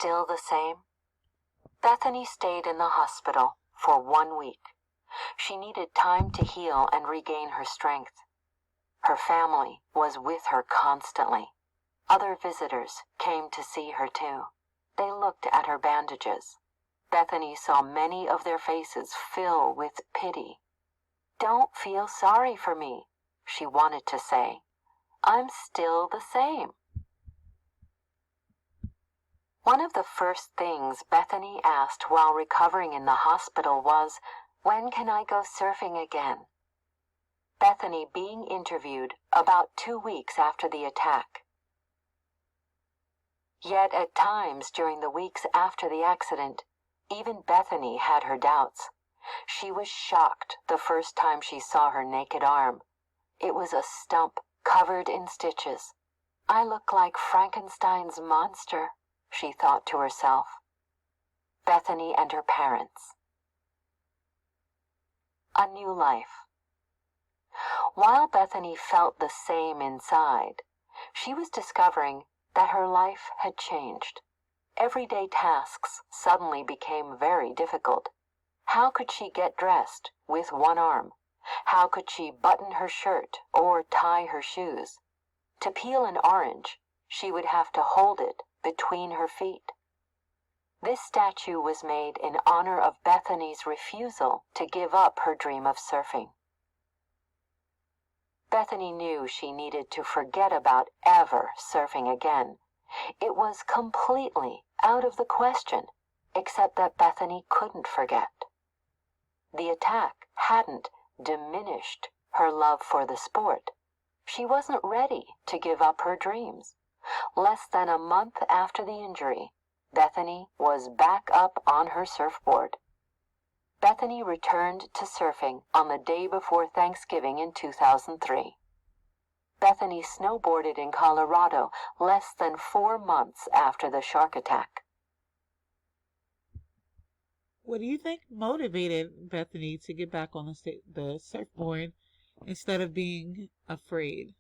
still the same? Bethany stayed in the hospital for 1 week. She needed time to heal and regain her strength. Her family was with her constantly. Other visitors came to see her too. They looked at her bandages. Bethany saw many of their faces fill with pity. "Don't feel sorry for me," she wanted to say. "I'm still the same." One of the first things Bethany asked while recovering in the hospital was, "When can I go surfing again?" Bethany being interviewed about 2 weeks after the attack. Yet at times during the weeks after the accident, even Bethany had her doubts. She was shocked the first time she saw her naked arm. It was a stump covered in stitches. "I look like Frankenstein's monster," she thought to herself. Bethany and her parents. A new life. While Bethany felt the same inside, she was discovering that her life had changed. Everyday tasks suddenly became very difficult. How could she get dressed with one arm? How could she button her shirt or tie her shoes? To peel an orange, she would have to hold it between her feet. This statue was made in honor of Bethany's refusal to give up her dream of surfing. Bethany knew she needed to forget about ever surfing again. It was completely out of the question, except that Bethany couldn't forget. The attack hadn't diminished her love for the sport. She wasn't ready to give up her dreams. Less than a month after the injury, Bethany was back up on her surfboard. Bethany returned to surfing on the day before Thanksgiving in 2003. Bethany snowboarded in Colorado less than 4 months after the shark attack. What do you think motivated Bethany to get back on the surfboard instead of being afraid?